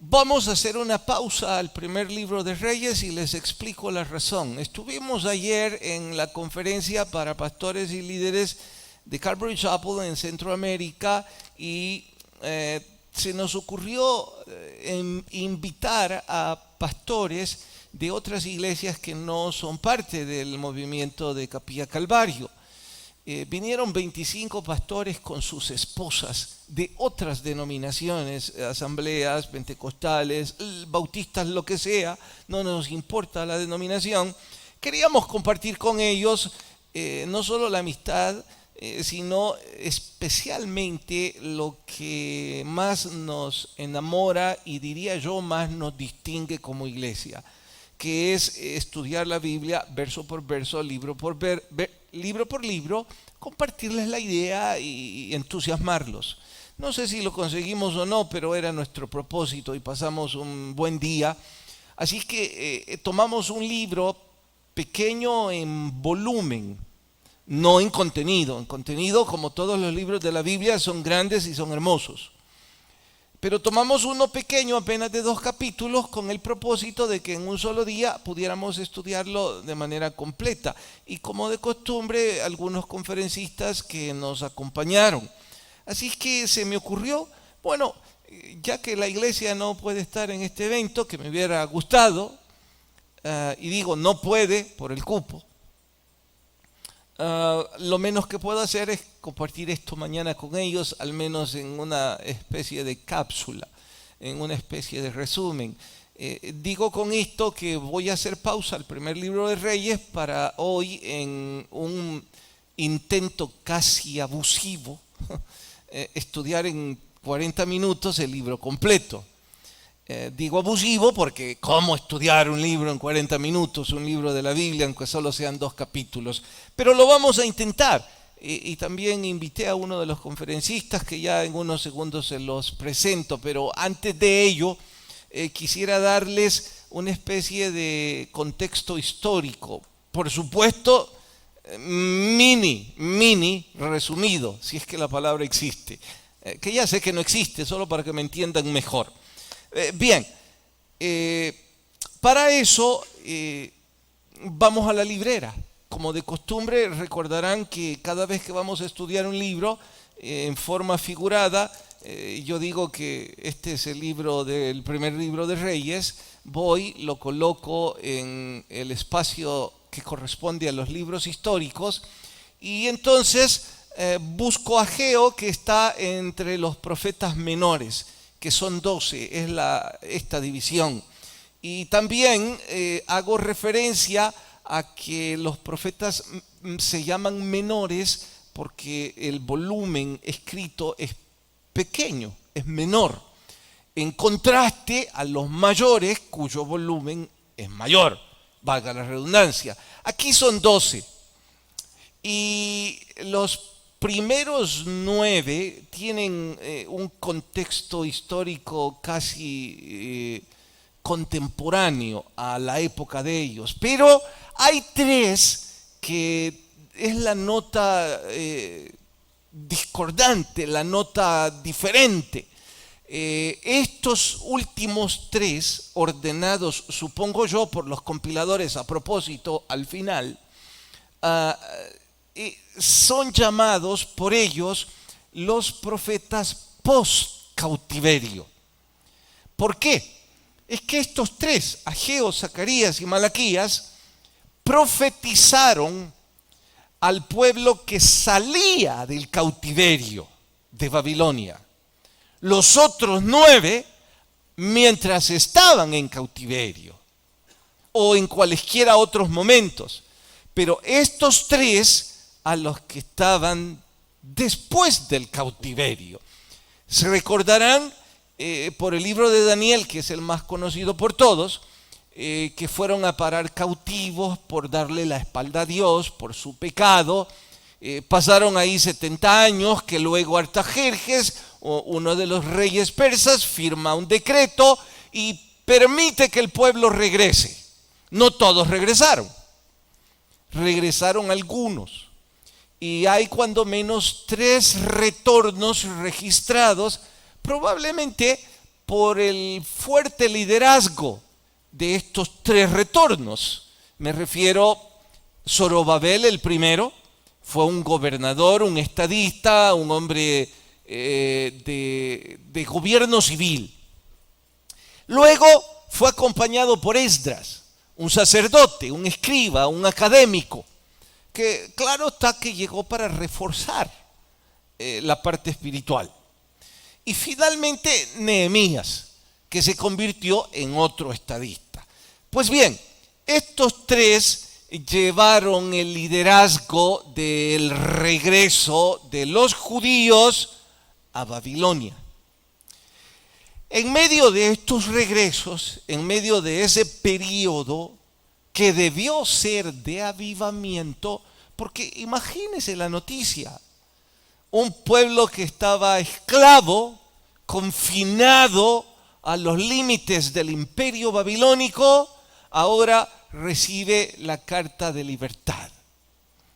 Vamos a hacer una pausa al primer libro de Reyes y les explico la razón. Estuvimos ayer en la conferencia para pastores y líderes de Calvary Chapel en Centroamérica y se nos ocurrió invitar a pastores de otras iglesias que no son parte del movimiento de Capilla Calvario. Vinieron 25 pastores con sus esposas de otras denominaciones, asambleas, pentecostales, bautistas, lo que sea, no nos importa la denominación. Queríamos compartir con ellos no solo la amistad, sino especialmente lo que más nos enamora y diría yo más nos distingue como iglesia, que es estudiar la Biblia verso por verso, libro por libro, compartirles la idea y entusiasmarlos. No sé si lo conseguimos o no, pero era nuestro propósito y pasamos un buen día. Así que tomamos un libro pequeño en volumen, no en contenido. En contenido, como todos los libros de la Biblia, son grandes y son hermosos. Pero tomamos uno pequeño, apenas de 2 capítulos, con el propósito de que en un solo día pudiéramos estudiarlo de manera completa. Y como de costumbre, algunos conferencistas que nos acompañaron. Así que se me ocurrió, bueno, ya que la iglesia no puede estar en este evento, que me hubiera gustado, y digo no puede por el cupo, lo menos que puedo hacer es compartir esto mañana con ellos, al menos en una especie de cápsula, en una especie de resumen. Digo con esto que voy a hacer pausa al primer libro de Reyes para hoy, en un intento casi abusivo, estudiar en 40 minutos el libro completo. Digo abusivo porque ¿cómo estudiar un libro en 40 minutos, un libro de la Biblia, aunque solo sean 2 capítulos? Pero lo vamos a intentar. Y también invité a uno de los conferencistas que ya en unos segundos se los presento, pero antes de ello quisiera darles una especie de contexto histórico. Por supuesto, mini resumido, si es que la palabra existe. Que ya sé que no existe, solo para que me entiendan mejor. Bien, para eso vamos a la librera. Como de costumbre, recordarán que cada vez que vamos a estudiar un libro en forma figurada, yo digo que este es el libro del primer libro de Reyes, voy, lo coloco en el espacio que corresponde a los libros históricos y entonces busco a Ageo, que está entre los profetas menores, que son 12, es esta división. Y también hago referencia a que los profetas se llaman menores porque el volumen escrito es pequeño, es menor, en contraste a los mayores cuyo volumen es mayor, valga la redundancia. Aquí son 12 y los primeros 9 tienen un contexto histórico casi contemporáneo a la época de ellos, pero hay 3 que es la nota discordante, la nota diferente. Estos últimos 3, ordenados, supongo yo, por los compiladores a propósito al final, son llamados por ellos los profetas post-cautiverio. ¿Por qué? Es que estos 3, Ageo, Zacarías y Malaquías, profetizaron al pueblo que salía del cautiverio de Babilonia. Los otros 9, mientras estaban en cautiverio o en cualesquiera otros momentos. Pero estos 3, a los que estaban después del cautiverio. Se recordarán por el libro de Daniel, que es el más conocido por todos, que fueron a parar cautivos por darle la espalda a Dios, por su pecado. Pasaron ahí 70 años, que luego Artajerjes, uno de los reyes persas, firma un decreto y permite que el pueblo regrese. No todos regresaron algunos. Y hay cuando menos 3 retornos registrados, probablemente por el fuerte liderazgo de estos tres retornos. Me refiero a Zorobabel el primero, fue un gobernador, un estadista, un hombre de gobierno civil. Luego fue acompañado por Esdras, un sacerdote, un escriba, un académico, que claro está que llegó para reforzar la parte espiritual. Y finalmente Nehemías, que se convirtió en otro estadista. Pues bien, estos tres llevaron el liderazgo del regreso de los judíos a Babilonia. En medio de estos regresos, en medio de ese periodo que debió ser de avivamiento, porque imagínense la noticia, un pueblo que estaba esclavo, confinado a los límites del imperio babilónico, ahora recibe la carta de libertad.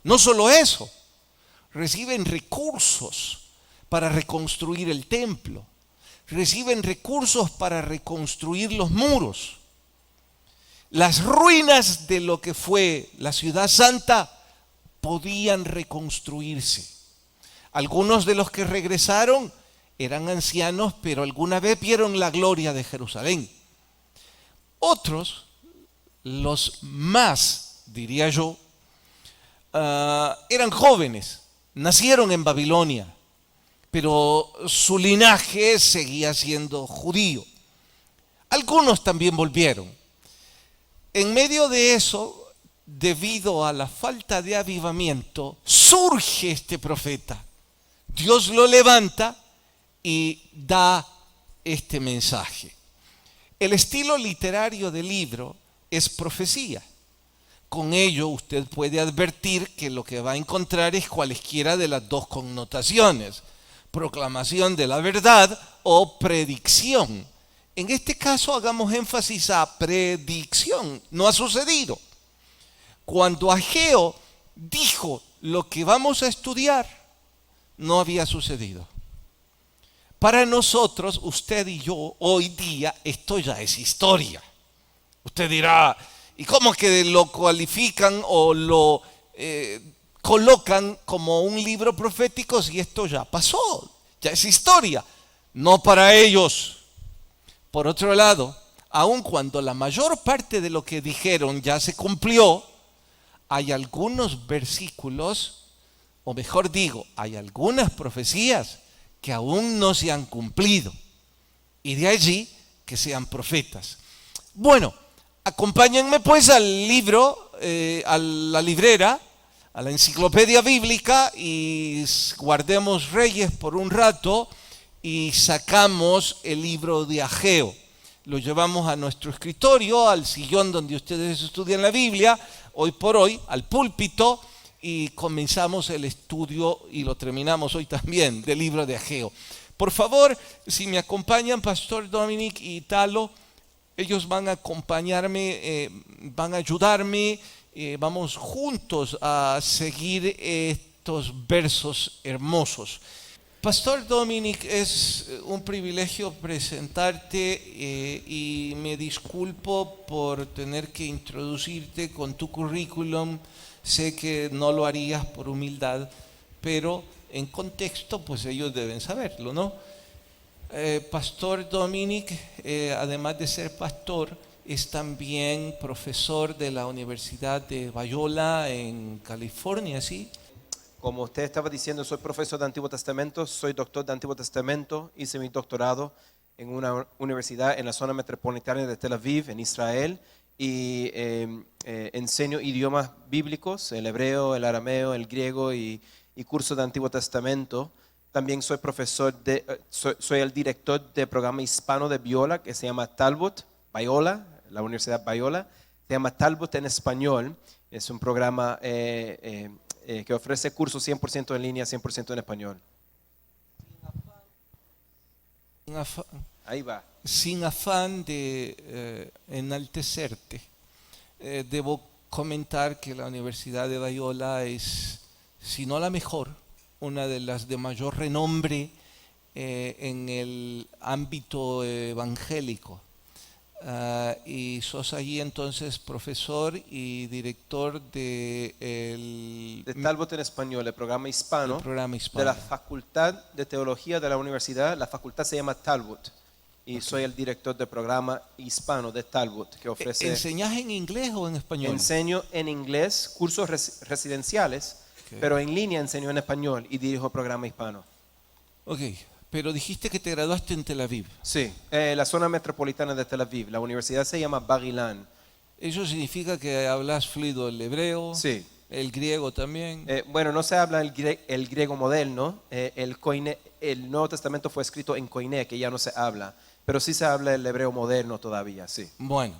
No solo eso, reciben recursos para reconstruir el templo, reciben recursos para reconstruir los muros. Las ruinas de lo que fue la ciudad santa podían reconstruirse. Algunos de los que regresaron eran ancianos, pero alguna vez vieron la gloria de Jerusalén. Otros, los más, diría yo, eran jóvenes, nacieron en Babilonia, pero su linaje seguía siendo judío. Algunos también volvieron. En medio de eso, debido a la falta de avivamiento, surge este profeta. Dios lo levanta y da este mensaje. El estilo literario del libro es profecía. Con ello usted puede advertir que lo que va a encontrar es cualesquiera de las dos connotaciones: proclamación de la verdad o predicción. En este caso hagamos énfasis a predicción, no ha sucedido. Cuando Ageo dijo lo que vamos a estudiar, no había sucedido. Para nosotros, usted y yo, hoy día, esto ya es historia. Usted dirá, ¿y cómo que lo cualifican o lo colocan como un libro profético si esto ya pasó? Ya es historia. No para ellos. Por otro lado, aun cuando la mayor parte de lo que dijeron ya se cumplió, hay algunos versículos, o mejor digo, hay algunas profecías que aún no se han cumplido. Y de allí que sean profetas. Bueno, acompáñenme pues al libro, a la librera, a la enciclopedia bíblica, y guardemos Reyes por un rato y sacamos el libro de Ageo. Lo llevamos a nuestro escritorio, al sillón donde ustedes estudian la Biblia, hoy por hoy, al púlpito, y comenzamos el estudio y lo terminamos hoy también del libro de Ageo. Por favor, si me acompañan Pastor Dominic y Talo, ellos van a acompañarme, van a ayudarme, vamos juntos a seguir estos versos hermosos. Pastor Dominic, es un privilegio presentarte y me disculpo por tener que introducirte con tu currículum. Sé que no lo harías por humildad, pero en contexto, pues ellos deben saberlo, ¿no? Pastor Dominic, además de ser pastor, es también profesor de la Universidad de Biola en California, ¿sí? Como usted estaba diciendo, soy profesor de Antiguo Testamento, soy doctor de Antiguo Testamento, hice mi doctorado en una universidad en la zona metropolitana de Tel Aviv, en Israel, y enseño idiomas bíblicos, el hebreo, el arameo, el griego y curso de Antiguo Testamento. También soy profesor soy el director del programa hispano de Biola que se llama Talbot, Biola, la Universidad Biola, se llama Talbot en español. Es un programa que ofrece cursos 100% en línea, 100% en español. Ahí va. Sin afán de enaltecerte, debo comentar que la Universidad de Biola es, si no la mejor, una de las de mayor renombre en el ámbito evangélico. Y sos allí entonces profesor y director De del Talbot en español, el programa hispano, programa de hispano. la Facultad de Teología de la universidad. La facultad se llama Talbot y soy el director del programa hispano de Talbot, que ofrece... ¿Enseñás en inglés o en español? Enseño en inglés cursos residenciales, Ok. pero en línea enseño en español y dirijo el programa hispano. Ok, pero dijiste que te graduaste en Tel Aviv. Sí, la zona metropolitana de Tel Aviv. La universidad se llama Bar Ilan. ¿Eso significa que hablas fluido el hebreo? Sí. ¿El griego también? Bueno, no se habla el griego moderno. El Nuevo Testamento fue escrito en Koiné, que ya no se habla, pero sí se habla el hebreo moderno todavía, sí. Bueno,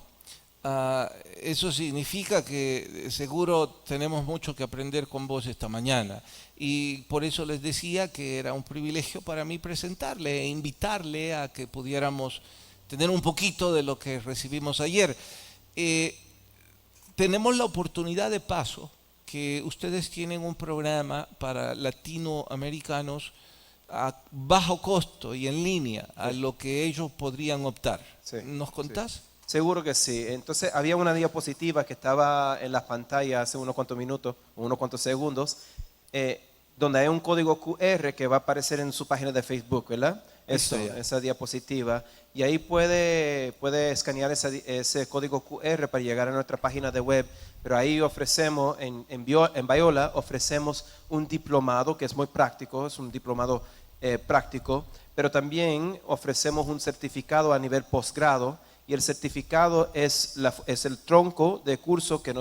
eso significa que seguro tenemos mucho que aprender con vos esta mañana. Y por eso les decía que era un privilegio para mí presentarle e invitarle a que pudiéramos tener un poquito de lo que recibimos ayer. Tenemos la oportunidad de paso que ustedes tienen un programa para latinoamericanos a bajo costo y en línea a lo que ellos podrían optar. Sí, ¿Nos contás? sí. Seguro que sí. Entonces había una diapositiva que estaba en las pantallas hace unos cuantos minutos, unos cuantos segundos, donde hay un código QR que va a aparecer en su página de Facebook, ¿verdad? Eso, Está ya. esa diapositiva. Y ahí puede escanear ese código QR para llegar a nuestra página de web. Pero ahí ofrecemos, en Biola, ofrecemos un diplomado que es muy práctico, es un diplomado práctico, pero también ofrecemos un certificado a nivel posgrado. Y el certificado es el tronco de curso que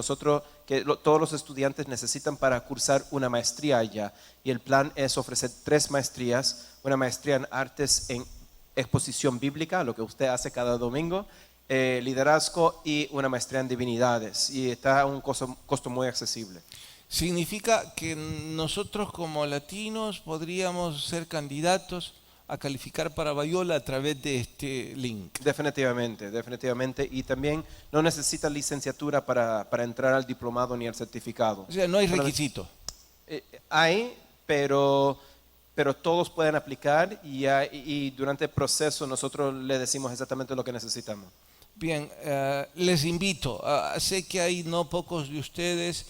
todos los estudiantes necesitan para cursar una maestría allá. Y el plan es ofrecer 3 maestrías, una maestría en artes en exposición bíblica, lo que usted hace cada domingo, liderazgo y una maestría en divinidades. Y está a un costo muy accesible. Significa que nosotros como latinos podríamos ser candidatos a calificar para Biola a través de este link. Definitivamente, definitivamente. Y también no necesita licenciatura para entrar al diplomado ni al certificado. O sea, no hay requisito. Hay, pero todos pueden aplicar y durante el proceso nosotros le decimos exactamente lo que necesitamos. Bien, les invito. Sé que hay no pocos de ustedes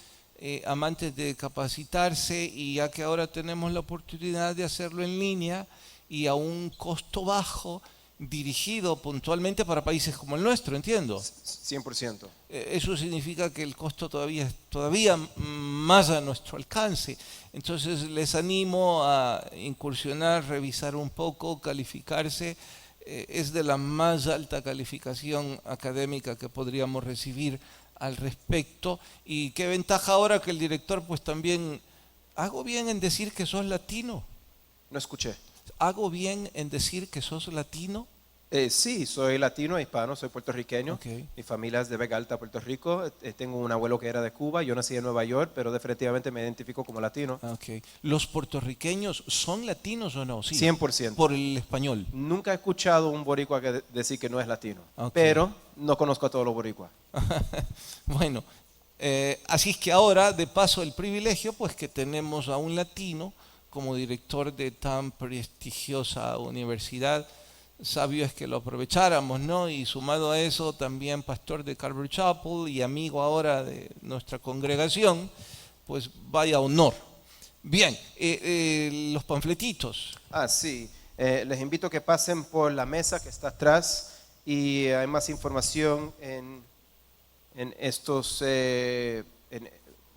amantes de capacitarse y ya que ahora tenemos la oportunidad de hacerlo en línea y a un costo bajo, dirigido puntualmente para países como el nuestro, entiendo. 100%. Eso significa que el costo todavía es todavía más a nuestro alcance. Entonces les animo a incursionar, revisar un poco, calificarse. Es de la más alta calificación académica que podríamos recibir al respecto. Y qué ventaja ahora que el director pues también... ¿Hago bien en decir que sos latino? No escuché. ¿Hago bien en decir que sos latino? Sí, soy latino, hispano, soy puertorriqueño. Okay. Mi familia es de Vega Alta, Puerto Rico. Tengo un abuelo que era de Cuba. Yo nací en Nueva York, pero definitivamente me identifico como latino. Okay. ¿Los puertorriqueños son latinos o no? Sí. 100%. Por el español. Nunca he escuchado un boricua decir que no es latino, Okay. pero no conozco a todos los boricuas. Bueno, así es que ahora, de paso, el privilegio, pues que tenemos a un latino como director de tan prestigiosa universidad. Sabio es que lo aprovecháramos, ¿no? Y sumado a eso, también pastor de Calvary Chapel y amigo ahora de nuestra congregación, pues vaya honor. Bien, los panfletitos. Sí. Les invito a que pasen por la mesa que está atrás y hay más información en estos...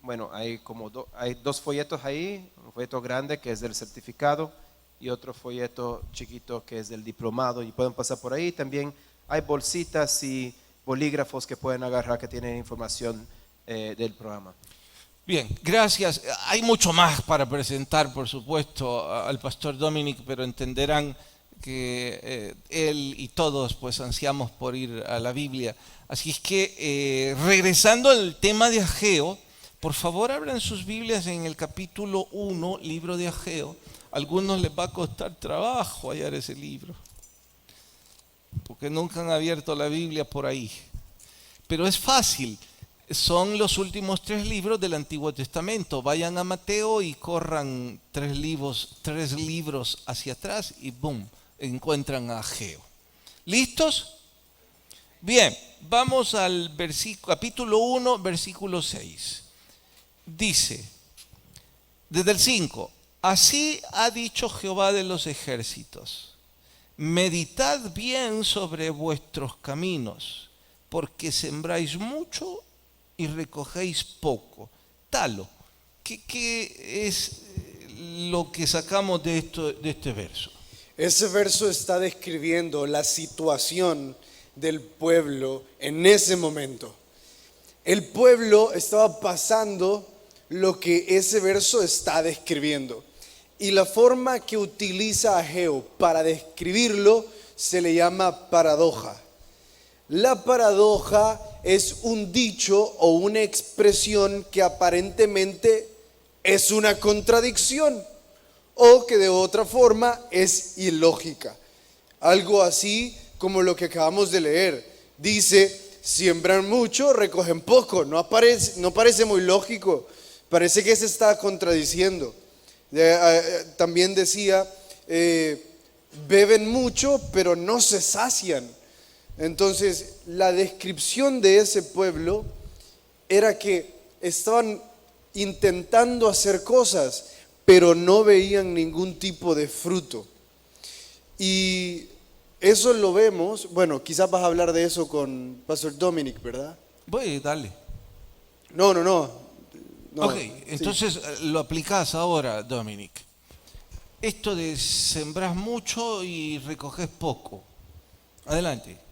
bueno, hay como hay 2 folletos ahí, un folleto grande que es del certificado y otro folleto chiquito que es del diplomado y pueden pasar por ahí. También hay bolsitas y bolígrafos que pueden agarrar que tienen información del programa. Bien, gracias. Hay mucho más para presentar, por supuesto, al pastor Dominic, pero entenderán que él y todos pues ansiamos por ir a la Biblia. Así es que regresando al tema de Ageo, por favor abran sus Biblias en el capítulo 1, libro de Ageo. A algunos les va a costar trabajo hallar ese libro, porque nunca han abierto la Biblia por ahí. Pero es fácil. Son los últimos 3 libros del Antiguo Testamento. Vayan a Mateo y corran 3 libros hacia atrás y boom, encuentran a Ageo. ¿Listos? Bien, vamos al capítulo 1, versículo 6. Dice, desde el 5, así ha dicho Jehová de los ejércitos, meditad bien sobre vuestros caminos, porque sembráis mucho y recogéis poco. Talo, ¿qué es lo que sacamos de este verso? Ese verso está describiendo la situación del pueblo en ese momento. El pueblo estaba pasando lo que ese verso está describiendo. Y la forma que utiliza Ageo para describirlo se le llama paradoja. La paradoja es un dicho o una expresión que aparentemente es una contradicción o que de otra forma es ilógica. Algo así como lo que acabamos de leer. Dice, siembran mucho, recogen poco. No parece muy lógico. Parece que se está contradiciendo. También decía, beben mucho, pero no se sacian. Entonces, la descripción de ese pueblo era que estaban intentando hacer cosas, pero no veían ningún tipo de fruto. Y eso lo vemos, bueno, quizás vas a hablar de eso con Pastor Dominic, ¿verdad? Voy, dale. No. Ok, Sí. entonces lo aplicás ahora, Dominic. Esto de sembrás mucho y recoges poco. Adelante.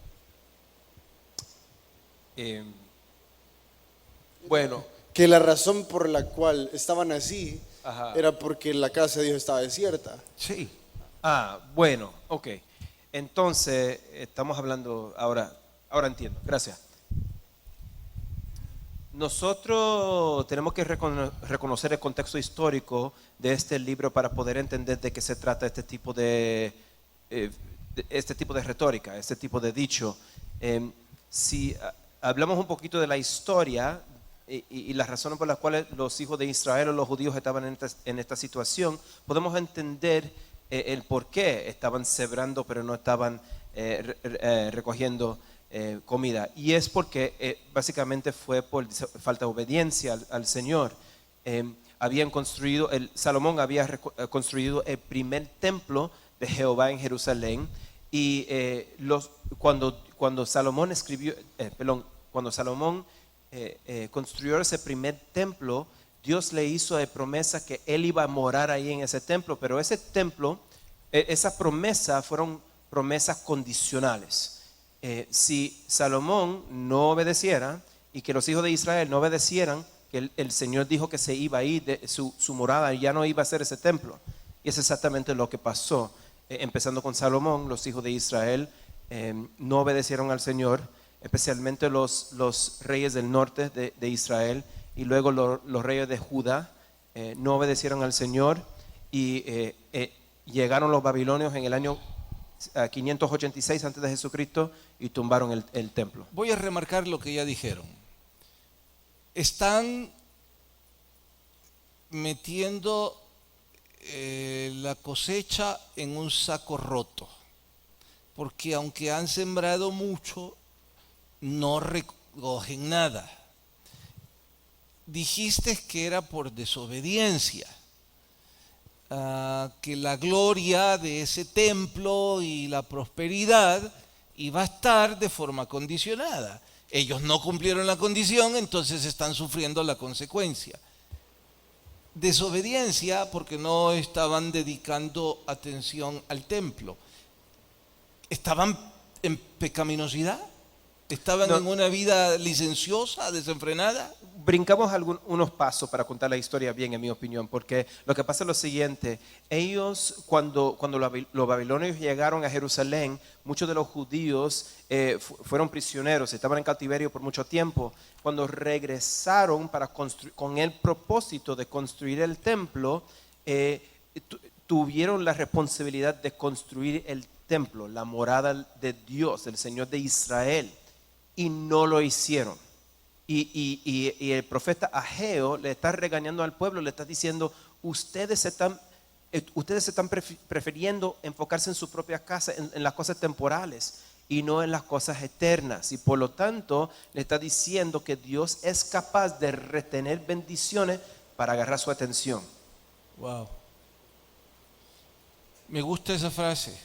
Bueno, Que la razón por la cual estaban así Ajá. era porque la casa de Dios estaba desierta. Sí. bueno, ok. Entonces, estamos hablando ahora entiendo, gracias. Nosotros tenemos que reconocer el contexto histórico de este libro para poder entender de qué se trata este tipo de retórica, este tipo de dicho. Si hablamos un poquito de la historia y las razones por las cuales los hijos de Israel o los judíos estaban en esta situación, podemos entender el por qué estaban sembrando pero no estaban recogiendo comida. Y es porque básicamente fue por falta de obediencia al Señor. Salomón había construido el primer templo de Jehová en Jerusalén. Y cuando Salomón construyó ese primer templo, Dios le hizo de promesa que él iba a morar ahí en ese templo, pero ese templo, esas promesas fueron promesas condicionales. Si Salomón no obedeciera y que los hijos de Israel no obedecieran, que el Señor dijo que se iba a ir de su morada y ya no iba a ser ese templo. Y es exactamente lo que pasó. Empezando con Salomón, los hijos de Israel no obedecieron al Señor, especialmente los reyes del norte de Israel, y luego los reyes de Judá no obedecieron al Señor y llegaron los babilonios en el año 586 antes de Jesucristo y tumbaron el templo. Voy a remarcar lo que ya dijeron. Están metiendo la cosecha en un saco roto, porque aunque han sembrado mucho, no recogen nada. Dijiste que era por desobediencia, que la gloria de ese templo y la prosperidad iba a estar de forma condicionada. Ellos no cumplieron la condición, entonces están sufriendo la consecuencia. Desobediencia porque no estaban dedicando atención al templo. ¿Estaban en pecaminosidad? ¿Estaban en una vida licenciosa, desenfrenada? Brincamos unos pasos para contar la historia bien, en mi opinión, porque lo que pasa es lo siguiente. Ellos, cuando los babilonios llegaron a Jerusalén, muchos de los judíos fueron prisioneros, estaban en cautiverio por mucho tiempo. Cuando regresaron con el propósito de construir el templo, tuvieron la responsabilidad de construir el templo, la morada de Dios, del Señor de Israel, y no lo hicieron. Y el profeta Ageo le está regañando al pueblo, le está diciendo, ustedes están prefiriendo enfocarse en su propia casa, en las cosas temporales y no en las cosas eternas. Y por lo tanto le está diciendo que Dios es capaz de retener bendiciones para agarrar su atención. Wow. Me gusta esa frase.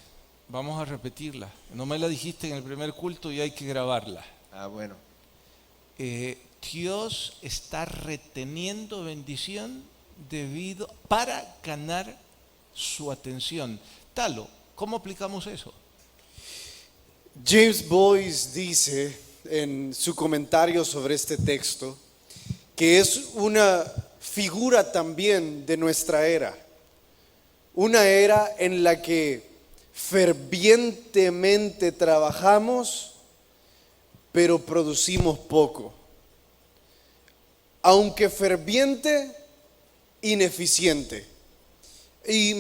Vamos a repetirla. No me la dijiste en el primer culto y hay que grabarla. Bueno. Dios está reteniendo bendición para ganar su atención. Talo, ¿cómo aplicamos eso? James Boyce dice en su comentario sobre este texto que es una figura también de nuestra era. Una era en la que fervientemente trabajamos, pero producimos poco. Aunque ferviente, ineficiente. Y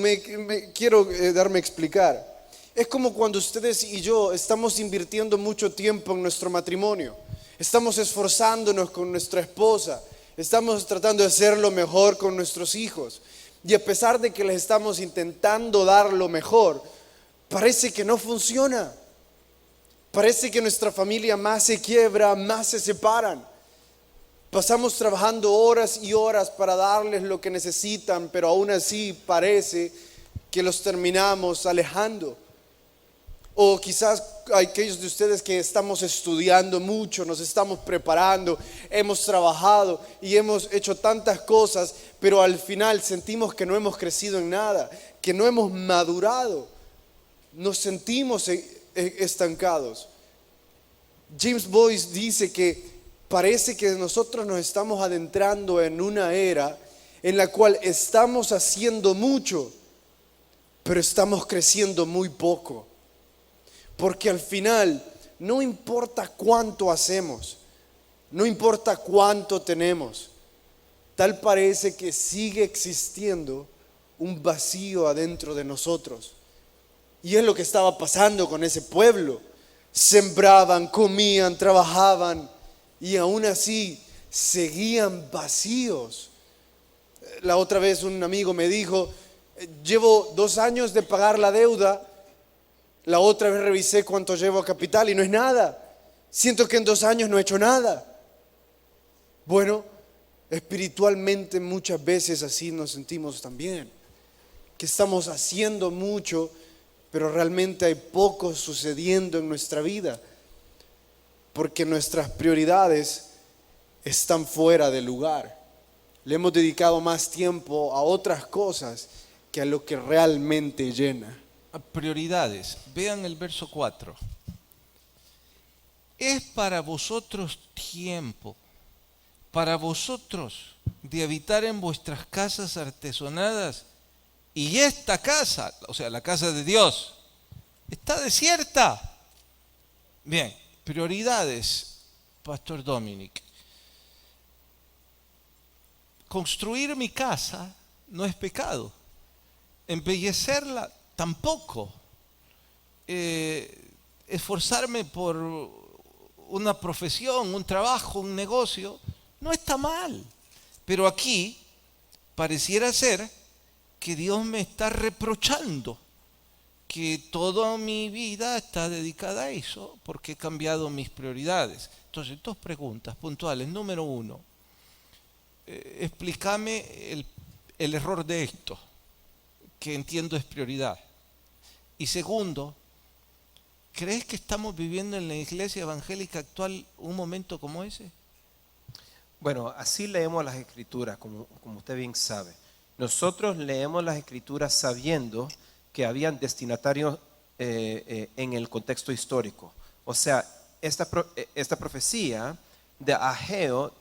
quiero darme a explicar. Es como cuando ustedes y yo estamos invirtiendo mucho tiempo en nuestro matrimonio. Estamos esforzándonos con nuestra esposa. Estamos tratando de hacer lo mejor con nuestros hijos. Y a pesar de que les estamos intentando dar lo mejor, parece que no funciona. Parece que nuestra familia más se quiebra, más se separan. Pasamos trabajando horas y horas para darles lo que necesitan, pero aún así parece que los terminamos alejando. O quizás aquellos de ustedes que estamos estudiando mucho, nos estamos preparando, hemos trabajado y hemos hecho tantas cosas, pero al final sentimos que no hemos crecido en nada, que no hemos madurado. Nos sentimos estancados. James Boyce dice que parece que nosotros nos estamos adentrando en una era en la cual estamos haciendo mucho, pero estamos creciendo muy poco. Porque al final no importa cuánto hacemos, no importa cuánto tenemos, tal parece que sigue existiendo un vacío adentro de nosotros. Y es lo que estaba pasando con ese pueblo. Sembraban, comían, trabajaban y aún así seguían vacíos. La otra vez un amigo me dijo, llevo 2 años de pagar la deuda. La otra vez revisé cuánto llevo a capital y no es nada. Siento que en 2 años no he hecho nada. Bueno, espiritualmente muchas veces así nos sentimos también. Que estamos haciendo mucho, pero realmente hay poco sucediendo en nuestra vida. Porque nuestras prioridades están fuera de lugar. Le hemos dedicado más tiempo a otras cosas que a lo que realmente llena. Prioridades. Vean el verso 4. Es para vosotros tiempo, para vosotros de habitar en vuestras casas artesonadas, y esta casa, o sea, la casa de Dios, está desierta. Bien, prioridades, Pastor Dominic. Construir mi casa no es pecado. Embellecerla tampoco. Esforzarme por una profesión, un trabajo, un negocio, no está mal. Pero aquí pareciera ser que Dios me está reprochando que toda mi vida está dedicada a eso porque he cambiado mis prioridades. Entonces, 2 preguntas puntuales. Número 1, explícame el error de esto, que entiendo es prioridad. Y segundo, ¿crees que estamos viviendo en la iglesia evangélica actual un momento como ese? Bueno, así leemos las escrituras, como usted bien sabe. Nosotros leemos las escrituras sabiendo que habían destinatarios en el contexto histórico. O sea, esta profecía de Ageo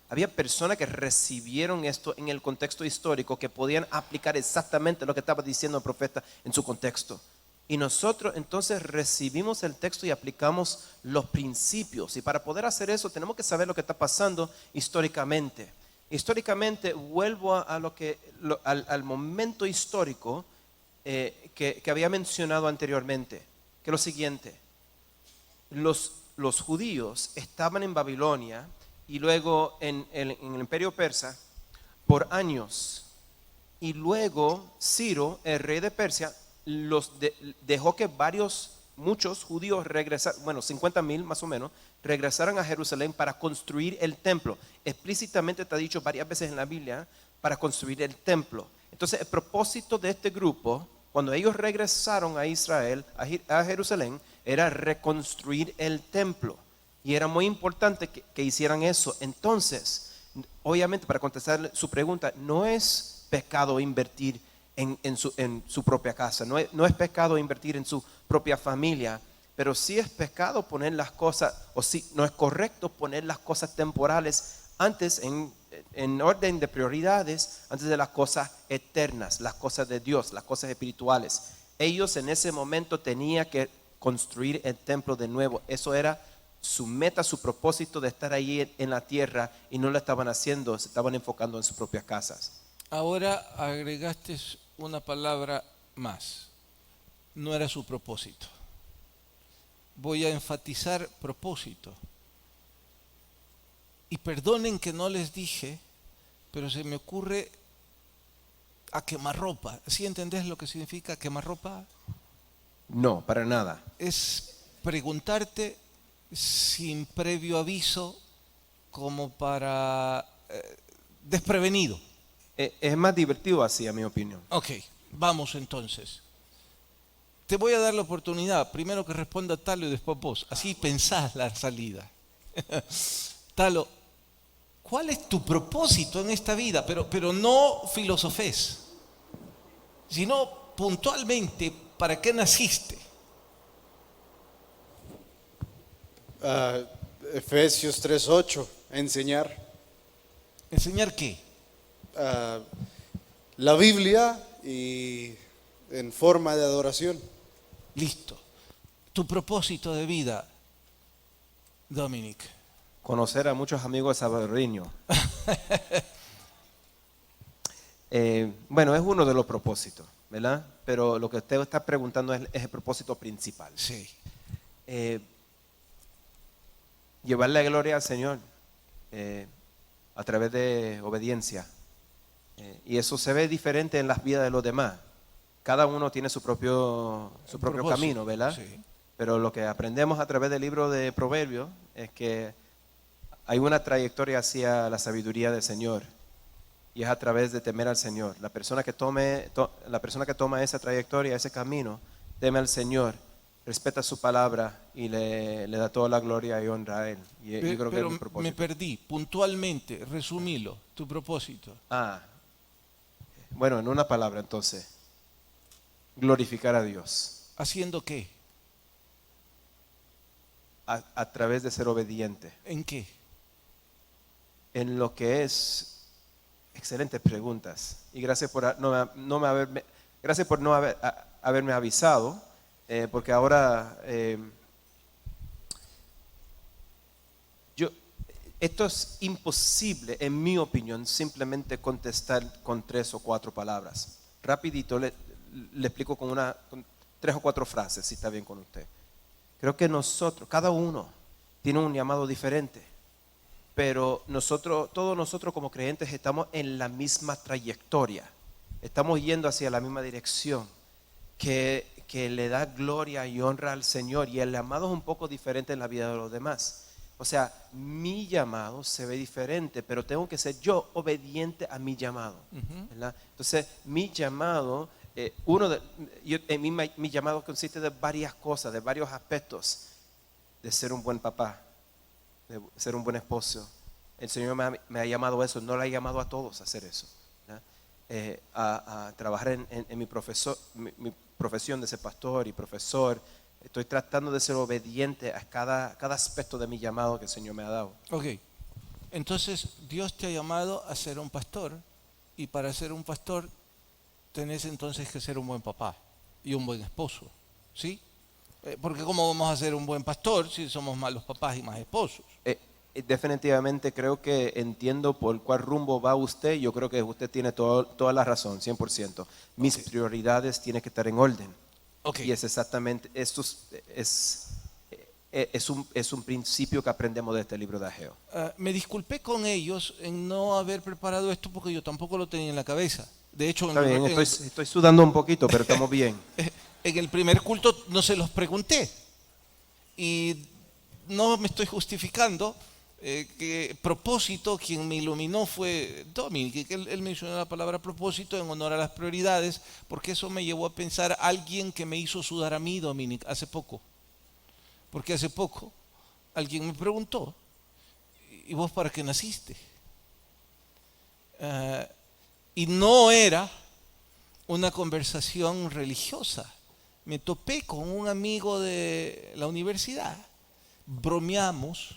había personas que recibieron esto en el contexto histórico, que podían aplicar exactamente lo que estaba diciendo el profeta en su contexto. Y nosotros entonces recibimos el texto y aplicamos los principios. Y para poder hacer eso tenemos que saber lo que está pasando históricamente. Históricamente vuelvo al momento histórico que había mencionado anteriormente, que es lo siguiente. Los los judíos estaban en Babilonia y luego en el imperio persa por años. Y luego Ciro, el rey de Persia, dejó que muchos judíos regresaran, bueno, 50,000 más o menos, regresaran a Jerusalén para construir el templo. Explícitamente está dicho varias veces en la Biblia, para construir el templo. Entonces el propósito de este grupo, cuando ellos regresaron a Israel, a Jerusalén, era reconstruir el templo. Y era muy importante que hicieran eso. Entonces, obviamente, para contestar su pregunta, no es pecado invertir en su propia casa, no es pecado invertir en su propia familia, pero sí es pecado poner las cosas, o sí, no es correcto poner las cosas temporales antes en orden de prioridades, antes de las cosas eternas, las cosas de Dios, las cosas espirituales. Ellos en ese momento tenían que construir el templo de nuevo. Eso era su meta, su propósito de estar ahí en la tierra, y no lo estaban haciendo, se estaban enfocando en sus propias casas. Ahora agregaste una palabra más. No era su propósito. Voy a enfatizar propósito. Y perdonen que no les dije, pero se me ocurre a quemarropa. ¿Sí entendés lo que significa quemarropa? No, para nada. Es preguntarte sin previo aviso, como para desprevenido. Es más divertido así, a mi opinión. Ok, vamos entonces. Te voy a dar la oportunidad, primero que responda Talo y después vos. Así pensás la salida. Talo, ¿cuál es tu propósito en esta vida? Pero no filosofés, sino puntualmente, ¿para qué naciste? Efesios 3:8, enseñar. ¿Enseñar qué? La Biblia y en forma de adoración. Listo. Tu propósito de vida, Dominic. Conocer a muchos amigos salvadoreños. Bueno, es uno de los propósitos, ¿verdad? Pero lo que usted está preguntando es el propósito principal. Sí. Llevarle gloria al Señor a través de obediencia. Y eso se ve diferente en las vidas de los demás. Cada uno tiene su propio camino, ¿verdad? Sí. Pero lo que aprendemos a través del libro de Proverbios es que hay una trayectoria hacia la sabiduría del Señor, y es a través de temer al Señor. La persona que toma esa trayectoria, ese camino, teme al Señor, respeta su palabra y le da toda la gloria y honra a Él. Y yo creo que es mi propósito. Me perdí. Puntualmente, resumilo, tu propósito. Bueno, en una palabra entonces, glorificar a Dios. ¿Haciendo qué? A través de ser obediente. ¿En qué? En lo que es. Excelentes preguntas. Y gracias por haberme avisado, porque ahora esto es imposible, en mi opinión, simplemente contestar con 3 o 4 palabras. Rapidito le explico con 3 o 4 frases, si está bien con usted. Creo que cada uno tiene un llamado diferente, pero todos nosotros como creyentes estamos en la misma trayectoria, estamos yendo hacia la misma dirección, que le da gloria y honra al Señor, y el llamado es un poco diferente en la vida de los demás. O sea, mi llamado se ve diferente, pero tengo que ser yo obediente a mi llamado, ¿verdad? Entonces, mi llamado, mi llamado consiste de varias cosas, de varios aspectos: de ser un buen papá, de ser un buen esposo. El Señor me ha llamado a eso, no le ha llamado a todos a hacer eso, a trabajar en mi profesión de ser pastor y profesor. Estoy tratando de ser obediente a cada aspecto de mi llamado que el Señor me ha dado. Ok, entonces Dios te ha llamado a ser un pastor, y para ser un pastor tenés entonces que ser un buen papá y un buen esposo, ¿sí? Porque ¿cómo vamos a ser un buen pastor si somos malos papás y más esposos? Definitivamente creo que entiendo por cuál rumbo va usted. Yo creo que usted tiene toda la razón, 100%. Mis prioridades tienen que estar en orden. Okay. Y es exactamente, es un principio que aprendemos de este libro de Ageo. Me disculpé con ellos en no haber preparado esto porque yo tampoco lo tenía en la cabeza. De hecho, Está bien, estoy sudando un poquito, pero estamos bien. en el primer culto no se los pregunté. Y no me estoy justificando. Que propósito, quien me iluminó fue Dominic, que él mencionó la palabra propósito en honor a las prioridades, porque eso me llevó a pensar alguien que me hizo sudar a mí, Dominic, hace poco. Porque hace poco alguien me preguntó, ¿y vos para qué naciste? Y no era una conversación religiosa. Me topé con un amigo de la universidad, bromeamos.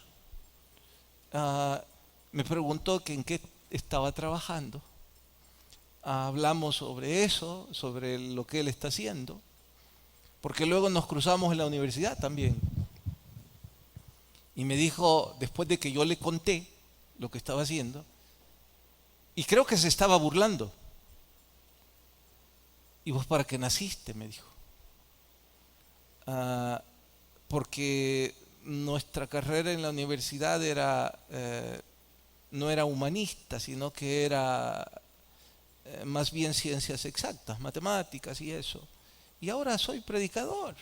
Me preguntó que en qué estaba trabajando. Hablamos sobre eso, sobre lo que él está haciendo, porque luego nos cruzamos en la universidad también. Y me dijo, después de que yo le conté lo que estaba haciendo, y creo que se estaba burlando. ¿Y vos para qué naciste?, me dijo. Porque nuestra carrera en la universidad no era humanista, sino que era más bien ciencias exactas, matemáticas y eso. Y ahora soy predicador.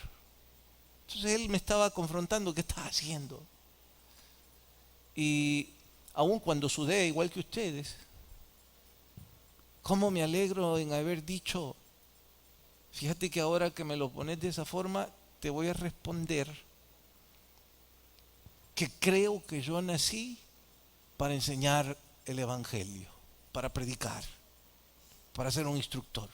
Entonces él me estaba confrontando, ¿qué estás haciendo? Y aun cuando sudé igual que ustedes, ¿cómo me alegro en haber dicho, fíjate que ahora que me lo pones de esa forma, te voy a responder que creo que yo nací para enseñar el Evangelio, para predicar, para ser un instructor.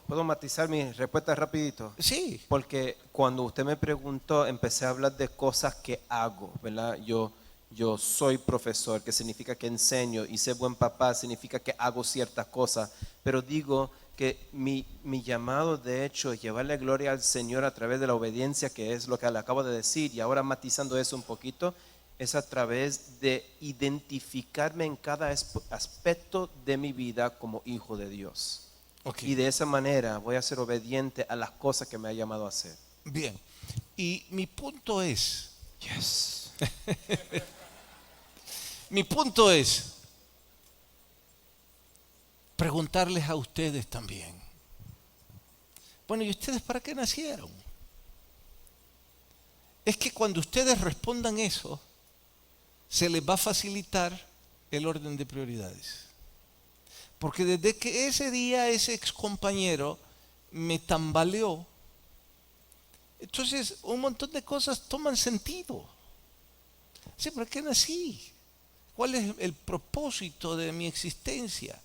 ¿Puedo matizar mi respuesta rapidito? Sí. Porque cuando usted me preguntó, empecé a hablar de cosas que hago, ¿verdad? Yo soy profesor, que significa que enseño, y ser buen papá significa que hago ciertas cosas, pero digo que mi llamado de hecho es llevarle gloria al Señor a través de la obediencia, que es lo que le acabo de decir, y ahora matizando eso un poquito, es a través de identificarme en cada aspecto de mi vida como hijo de Dios. Okay. Y de esa manera voy a ser obediente a las cosas que me ha llamado a hacer. Bien. Y mi punto es, Yes. mi punto es preguntarles a ustedes también. Bueno, ¿y ustedes para qué nacieron? Es que cuando ustedes respondan eso, se les va a facilitar el orden de prioridades. Porque desde que ese día ese excompañero me tambaleó, entonces un montón de cosas toman sentido. Sí, ¿para qué nací? ¿Cuál es el propósito de mi existencia?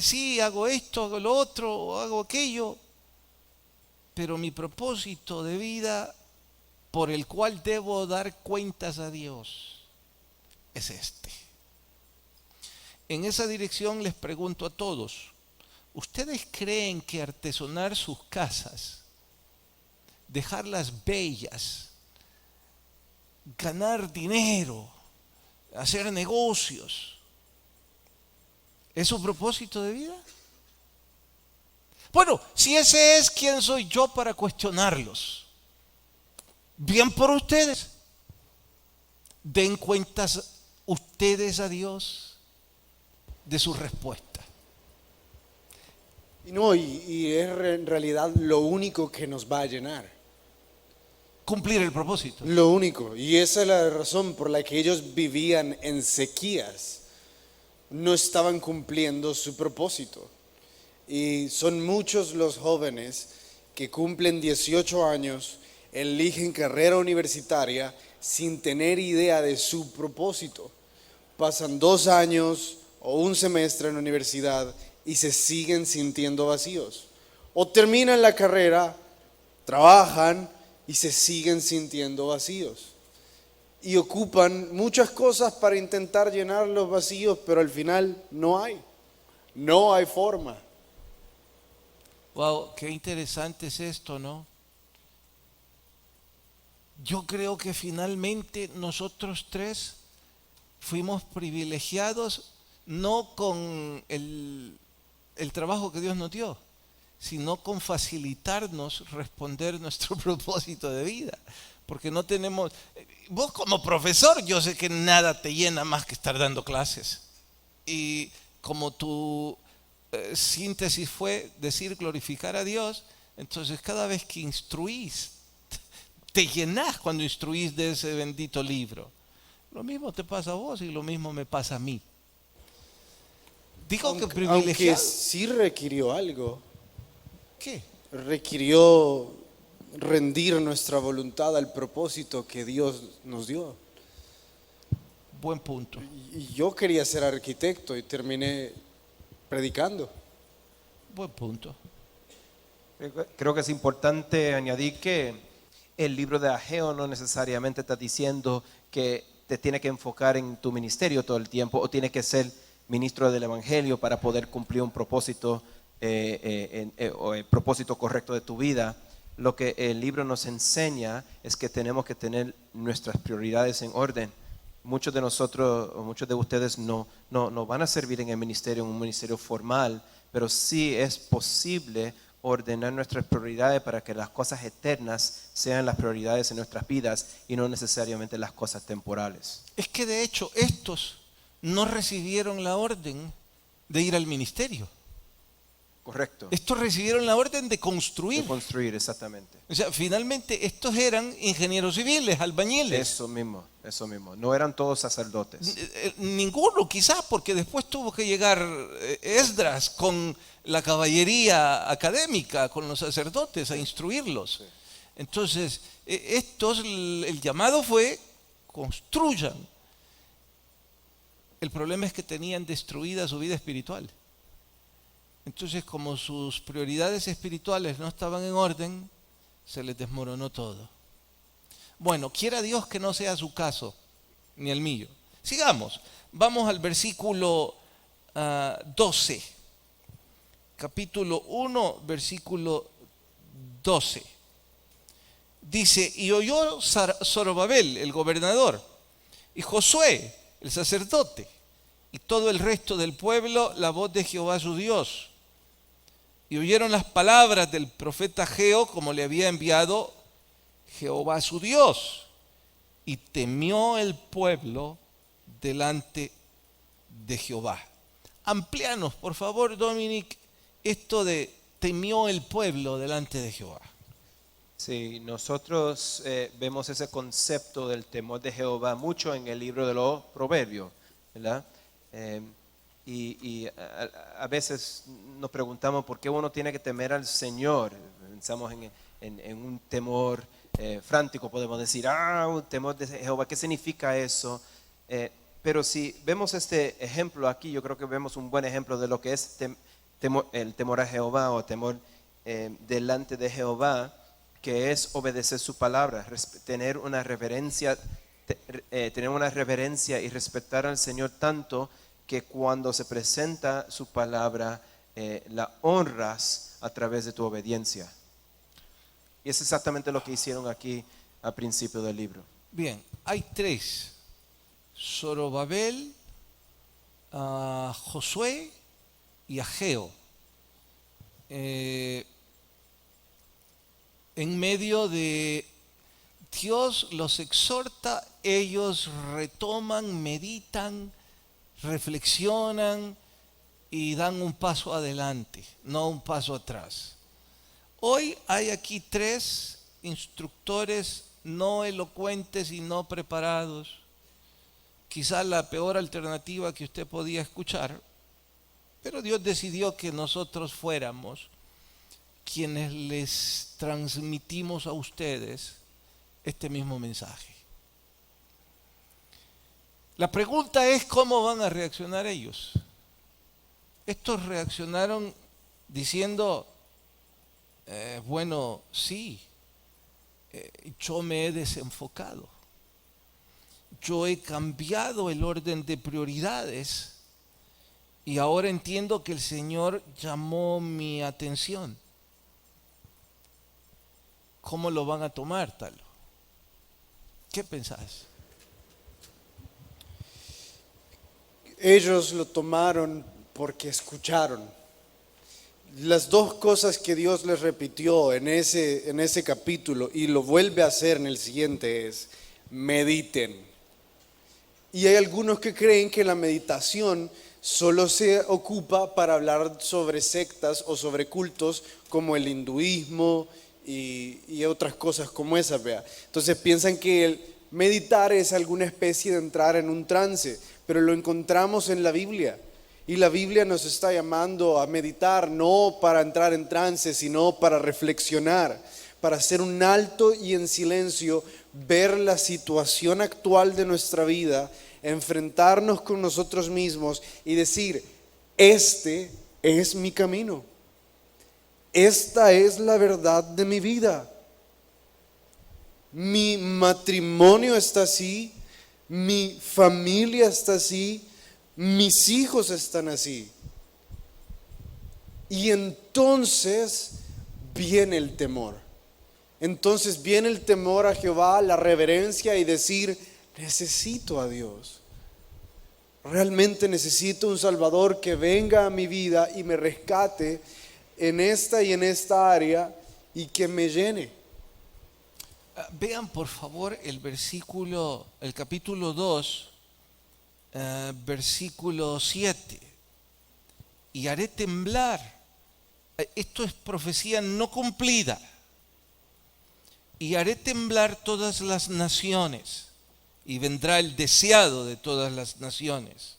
Sí, hago esto, hago lo otro, hago aquello, pero mi propósito de vida por el cual debo dar cuentas a Dios es este. En esa dirección les pregunto a todos, ¿ustedes creen que artesonar sus casas, dejarlas bellas, ganar dinero, hacer negocios, es su propósito de vida? Bueno, si ese es, ¿quién soy yo para cuestionarlos? Bien por ustedes. Den cuentas ustedes a Dios de su respuesta. Y es en realidad lo único que nos va a llenar. Cumplir el propósito. Lo único. Y esa es la razón por la que ellos vivían en sequías. No estaban cumpliendo su propósito. Y son muchos los jóvenes que cumplen 18 años, eligen carrera universitaria sin tener idea de su propósito. Pasan 2 años o un semestre en la universidad y se siguen sintiendo vacíos. O terminan la carrera, trabajan y se siguen sintiendo vacíos. Y ocupan muchas cosas para intentar llenar los vacíos, pero al final no hay forma. Wow, qué interesante es esto, ¿no? Yo creo que finalmente nosotros tres fuimos privilegiados no con el trabajo que Dios nos dio, sino con facilitarnos responder nuestro propósito de vida. Porque no tenemos... Vos como profesor, yo sé que nada te llena más que estar dando clases. Y como tu síntesis fue decir glorificar a Dios, entonces cada vez que instruís, te llenás cuando instruís de ese bendito libro. Lo mismo te pasa a vos y lo mismo me pasa a mí. Digo que Aunque privilegiado. sí requirió algo, ¿Qué? requirió rendir nuestra voluntad al propósito que Dios nos dio. Buen punto. Y yo quería ser arquitecto y terminé predicando. Buen punto. Creo que es importante añadir que el libro de Ageo no necesariamente está diciendo que te tiene que enfocar en tu ministerio todo el tiempo o tienes que ser ministro del evangelio para poder cumplir un propósito o el propósito correcto de tu vida. Lo que el libro nos enseña es que tenemos que tener nuestras prioridades en orden. Muchos de nosotros, o muchos de ustedes no van a servir en el ministerio, en un ministerio formal, pero sí es posible ordenar nuestras prioridades para que las cosas eternas sean las prioridades en nuestras vidas y no necesariamente las cosas temporales. Es que de hecho estos no recibieron la orden de ir al ministerio. Correcto. Estos recibieron la orden de construir. De construir, exactamente. O sea, finalmente estos eran ingenieros civiles, albañiles. Eso mismo. No eran todos sacerdotes. Ninguno quizás, porque después tuvo que llegar Esdras con la caballería académica, con los sacerdotes a instruirlos. Entonces, estos, el llamado fue, construyan. El problema es que tenían destruida su vida espiritual. Entonces, como sus prioridades espirituales no estaban en orden, se les desmoronó todo. Bueno, quiera Dios que no sea su caso, ni el mío. Sigamos, vamos al versículo 12. Capítulo 1, versículo 12. Dice, y oyó Zorobabel, el gobernador, y Josué, el sacerdote, y todo el resto del pueblo, la voz de Jehová su Dios. Y oyeron las palabras del profeta Ageo, como le había enviado Jehová su Dios. Y temió el pueblo delante de Jehová. Amplíanos, por favor, Dominic, esto de temió el pueblo delante de Jehová. Sí, nosotros vemos ese concepto del temor de Jehová mucho en el libro de los Proverbios, ¿verdad? Y a veces nos preguntamos por qué uno tiene que temer al Señor. Pensamos en un temor frántico, podemos decir, un temor de Jehová, ¿qué significa eso? Pero si vemos este ejemplo aquí, yo creo que vemos un buen ejemplo de lo que es el temor a Jehová o temor delante de Jehová, que es obedecer su palabra, tener una reverencia y respetar al Señor tanto que cuando se presenta su palabra, la honras a través de tu obediencia. Y es exactamente lo que hicieron aquí al principio del libro. Bien, hay tres: Zorobabel, Josué y Ageo. En medio de Dios los exhorta, ellos retoman, meditan, reflexionan y dan un paso adelante, no un paso atrás. Hoy hay aquí tres instructores no elocuentes y no preparados. Quizás la peor alternativa que usted podía escuchar, pero Dios decidió que nosotros fuéramos quienes les transmitimos a ustedes este mismo mensaje. La pregunta es cómo van a reaccionar ellos. Estos reaccionaron diciendo, bueno, sí, yo me he desenfocado. Yo he cambiado el orden de prioridades y ahora entiendo que el Señor llamó mi atención. ¿Cómo lo van a tomar, Talo? ¿Qué pensás? Ellos lo tomaron porque escucharon. las dos cosas que Dios les repitió en ese capítulo y lo vuelve a hacer en el siguiente es: mediten. Y hay algunos que creen que la meditación solo se ocupa para hablar sobre sectas o sobre cultos como el hinduismo y otras cosas como esas, vea. Entonces piensan que el meditar es alguna especie de entrar en un trance, pero lo encontramos en la Biblia. Y la Biblia nos está llamando a meditar, no para entrar en trance, sino para reflexionar, para hacer un alto y en silencio ver la situación actual de nuestra vida, enfrentarnos con nosotros mismos y decir: este es mi camino, esta es la verdad de mi vida. Mi matrimonio está así, mi familia está así, mis hijos están así. Y entonces viene el temor. Entonces viene el temor a Jehová, la reverencia y decir: necesito a Dios. Realmente necesito un Salvador que venga a mi vida y me rescate en esta y en esta área y que me llene. Vean por favor el capítulo 2, versículo 7. Y haré temblar. Esto es profecía no cumplida. Y haré temblar todas las naciones, y vendrá el deseado de todas las naciones.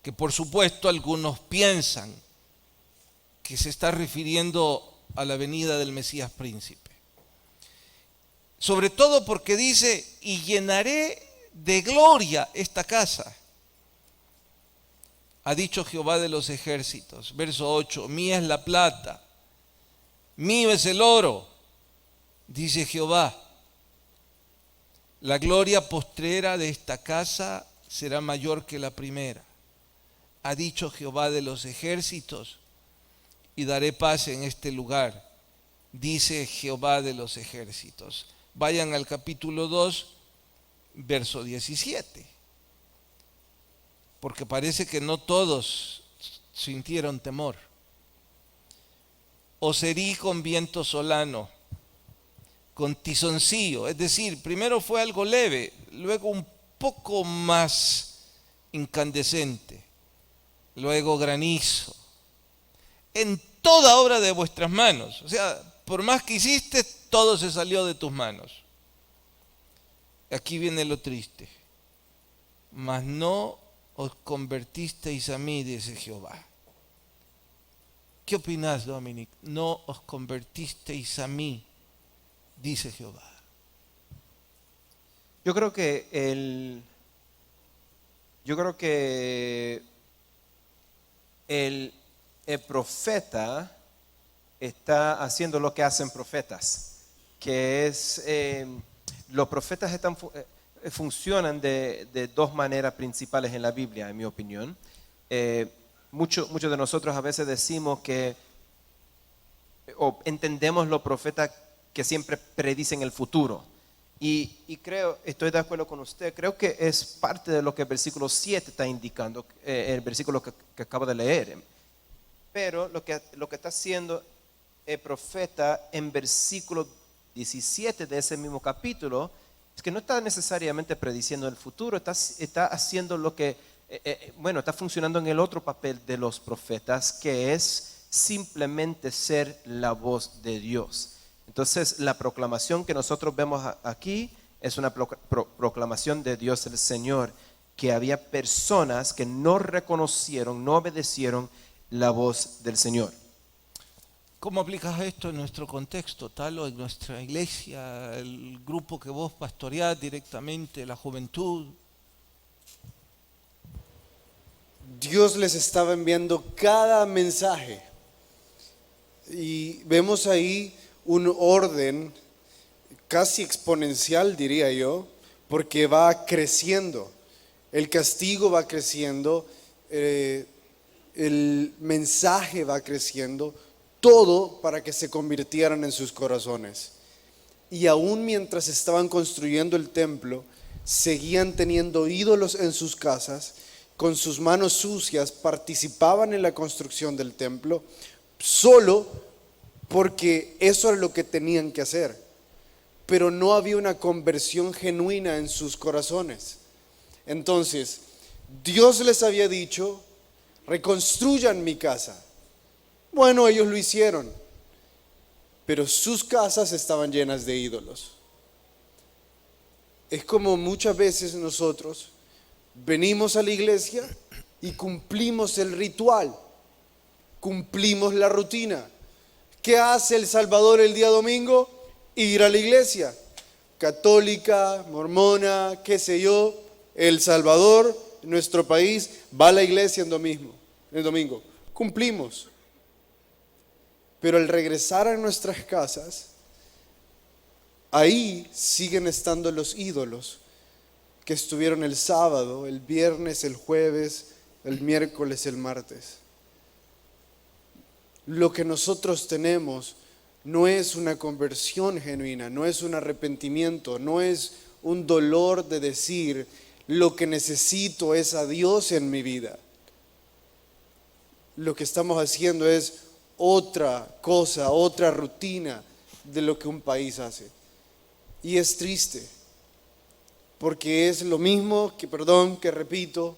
Que por supuesto algunos piensan que se está refiriendo a la venida del Mesías príncipe. Sobre todo porque dice: y llenaré de gloria esta casa, ha dicho Jehová de los ejércitos. Verso 8: mía es la plata, mío es el oro, dice Jehová. La gloria postrera de esta casa será mayor que la primera, ha dicho Jehová de los ejércitos, y daré paz en este lugar, dice Jehová de los ejércitos. Vayan al capítulo 2, verso 17, porque parece que no todos sintieron temor. Os herí con viento solano, con tizoncillo, es decir, primero fue algo leve, luego un poco más incandescente, luego granizo, en toda obra de vuestras manos. O sea, por más que hiciste, todo se salió de tus manos. Aquí viene lo triste: mas no os convertisteis a mí, dice Jehová. ¿Qué opinás, Dominic? No os convertisteis a mí, dice Jehová. Yo creo que el profeta está haciendo lo que hacen profetas, que es los profetas funcionan de dos maneras principales en la Biblia, en mi opinión. Muchos de nosotros a veces decimos o entendemos los profetas que siempre predicen el futuro. Y estoy de acuerdo con usted, creo que es parte de lo que el versículo 7 está indicando, el versículo que acabo de leer. Pero lo que está haciendo el profeta en versículo 17 de ese mismo capítulo es que no está necesariamente prediciendo el futuro, está haciendo lo que, está funcionando en el otro papel de los profetas, que es simplemente ser la voz de Dios. Entonces, la proclamación que nosotros vemos aquí es una proclamación de Dios el Señor, que había personas que no reconocieron, no obedecieron la voz del Señor. ¿Cómo aplicas esto en nuestro contexto, tal o en nuestra iglesia, el grupo que vos pastoreás directamente, la juventud? Dios les estaba enviando cada mensaje y vemos ahí un orden casi exponencial, diría yo, porque va creciendo, el castigo va creciendo, el mensaje va creciendo, todo para que se convirtieran en sus corazones. Y aún mientras estaban construyendo el templo, seguían teniendo ídolos en sus casas con sus manos sucias participaban en la construcción del templo solo porque eso era lo que tenían que hacer, pero no había una conversión genuina en sus corazones. Entonces, Dios les había dicho, reconstruyan mi casa. Bueno, ellos lo hicieron, pero sus casas estaban llenas de ídolos. Es como muchas veces nosotros venimos a la iglesia y cumplimos el ritual, cumplimos la rutina. ¿Qué hace el Salvador el día domingo? Ir a la iglesia. Católica, mormona, qué sé yo, El Salvador, nuestro país, va a la iglesia el domingo. Cumplimos. Pero al regresar a nuestras casas, ahí siguen estando los ídolos que estuvieron el sábado, el viernes, el jueves, el miércoles, el martes. Lo que nosotros tenemos no es una conversión genuina, no es un arrepentimiento, no es un dolor de decir lo que necesito es a Dios en mi vida. Lo que estamos haciendo es otra cosa, otra rutina de lo que un país hace. Y es triste, porque es lo mismo que repito,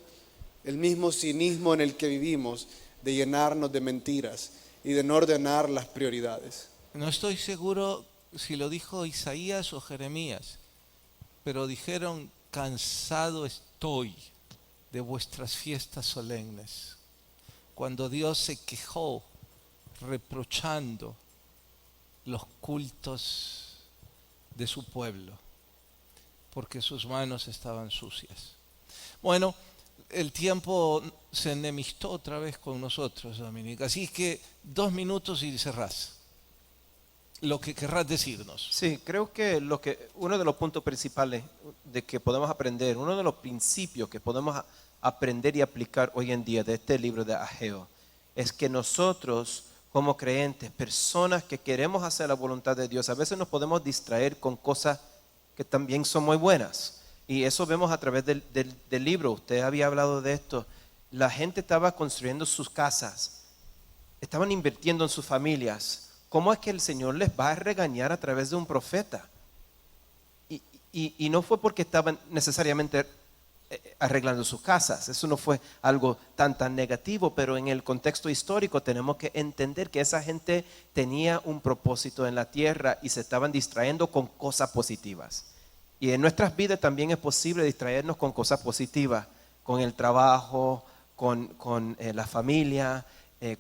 el mismo cinismo en el que vivimos, de llenarnos de mentiras y de no ordenar las prioridades. No estoy seguro si lo dijo Isaías o Jeremías, pero dijeron: cansado estoy de vuestras fiestas solemnes. Cuando Dios se quejó reprochando los cultos de su pueblo, porque sus manos estaban sucias. Bueno, el tiempo se enemistó otra vez con nosotros, Dominic. Así que 2 minutos y cerrás lo que querrás decirnos. Sí, creo que uno de los puntos principales de que podemos aprender, uno de los principios que podemos aprender y aplicar hoy en día de este libro de Ageo, es que nosotros como creyentes, personas que queremos hacer la voluntad de Dios, a veces nos podemos distraer con cosas que también son muy buenas. Y eso vemos a través del libro. Usted había hablado de esto. La gente estaba construyendo sus casas, estaban invirtiendo en sus familias. ¿Cómo es que el Señor les va a regañar a través de un profeta? Y no fue porque estaban necesariamente arreglando sus casas. Eso no fue algo tan negativo, pero en el contexto histórico tenemos que entender que esa gente tenía un propósito en la tierra y se estaban distrayendo con cosas positivas. Y en nuestras vidas también es posible distraernos con cosas positivas, con el trabajo, con la familia,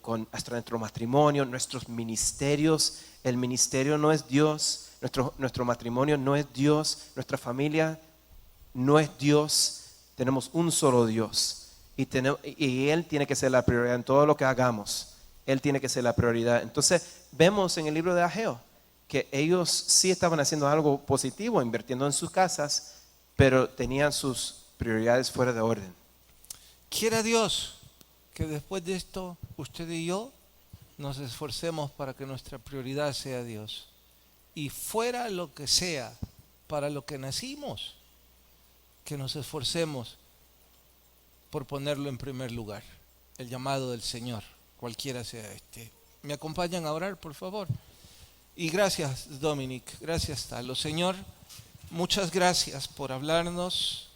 con hasta nuestro matrimonio, nuestros ministerios. El ministerio no es Dios, nuestro matrimonio no es Dios, nuestra familia no es Dios. Tenemos un solo Dios y Él tiene que ser la prioridad en todo lo que hagamos. Él tiene que ser la prioridad. Entonces vemos en el libro de Ageo que ellos sí estaban haciendo algo positivo, invirtiendo en sus casas, pero tenían sus prioridades fuera de orden. Quiera Dios que después de esto usted y yo nos esforcemos para que nuestra prioridad sea Dios. Y fuera lo que sea para lo que nacimos, que nos esforcemos por ponerlo en primer lugar, el llamado del Señor, cualquiera sea este. ¿Me acompañan a orar, por favor? Y gracias, Dominic, gracias, Talo. Señor, muchas gracias por hablarnos